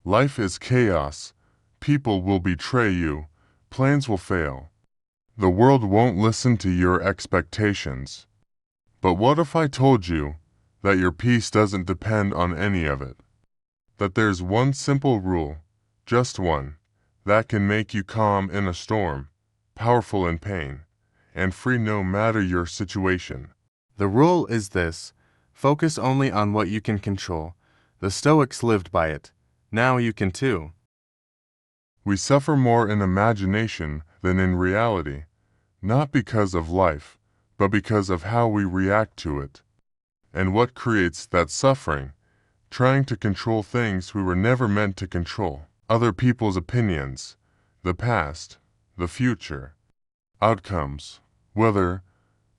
Life is chaos. People will betray you. Plans will fail. The world won't listen to your expectations. But what if I told you that your peace doesn't depend on any of it? That there's one simple rule, just one, that can make you calm in a storm, powerful in pain, and free no matter your situation. The rule is this: focus only on what you can control. The Stoics lived by it. Now you can too. We suffer more in imagination than in reality, not because of life, but because of how we react to it. And what creates that suffering? Trying to control things we were never meant to control. Other people's opinions, the past, the future, outcomes, weather,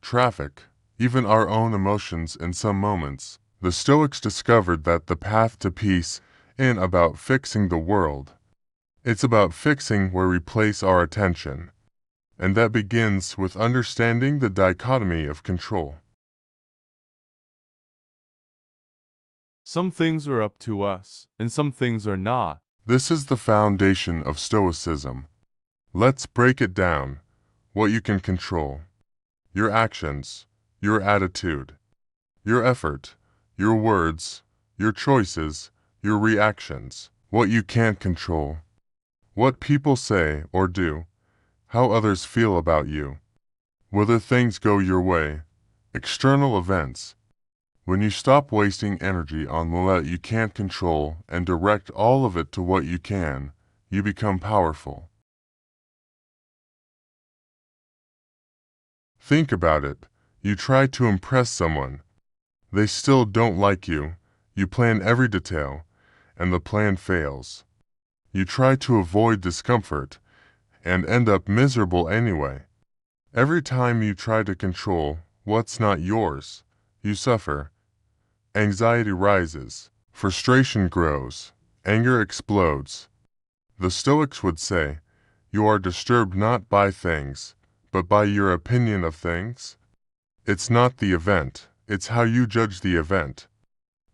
traffic, even our own emotions in some moments. The Stoics discovered that the path to peace isn't about fixing the world. It's about fixing where we place our attention. And that begins with understanding the dichotomy of control. Some things are up to us, and some things are not. This is the foundation of Stoicism. Let's break it down. What you can control. Your actions, your attitude, your effort, your words, your choices, your reactions. What you can't control. What people say or do. How others feel about you. Whether things go your way. External events. When you stop wasting energy on what you can't control and direct all of it to what you can, you become powerful. Think about it. You try to impress someone. They still don't like you. You plan every detail, and the plan fails. You try to avoid discomfort, and end up miserable anyway. Every time you try to control what's not yours, you suffer. Anxiety rises, frustration grows, anger explodes. The Stoics would say, you are disturbed not by things, but by your opinion of things. It's not the event, it's how you judge the event.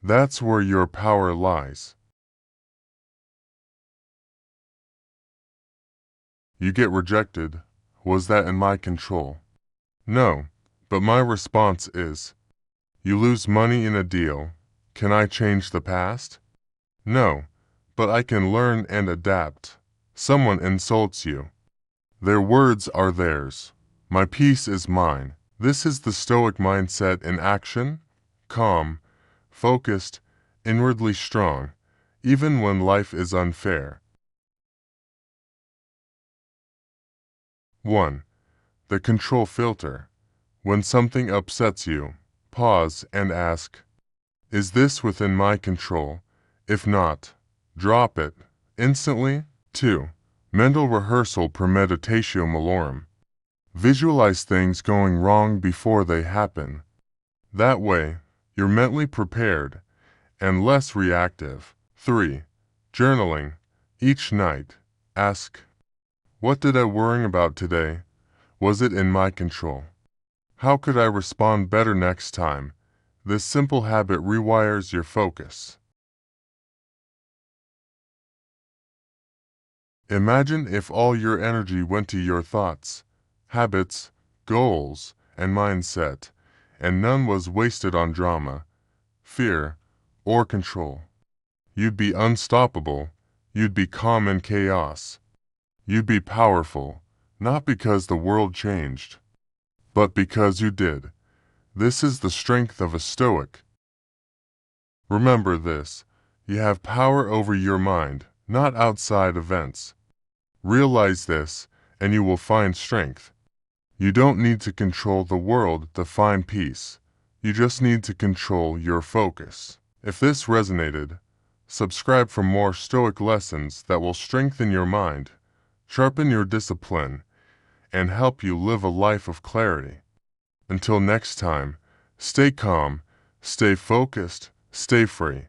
That's where your power lies. You get rejected. Was that in my control? No, but my response is, you lose money in a deal. Can I change the past? No, but I can learn and adapt. Someone insults you. Their words are theirs. My peace is mine. This is the Stoic mindset in action, calm, focused, inwardly strong, even when life is unfair. 1. The control filter. When something upsets you, pause and ask, is this within my control? If not, drop it instantly. 2. Mental rehearsal premeditatio malorum. Visualize things going wrong before they happen. That way, you're mentally prepared and less reactive. 3. Journaling. Each night, ask, what did I worry about today? Was it in my control? How could I respond better next time? This simple habit rewires your focus. Imagine if all your energy went to your thoughts, habits, goals, and mindset, and none was wasted on drama, fear, or control. You'd be unstoppable. You'd be calm in chaos. You'd be powerful, not because the world changed, but because you did. This is the strength of a Stoic. Remember this, you have power over your mind, not outside events. Realize this, and you will find strength. You don't need to control the world to find peace. You just need to control your focus. If this resonated, subscribe for more Stoic lessons that will strengthen your mind, sharpen your discipline, and help you live a life of clarity. Until next time, stay calm, stay focused, stay free.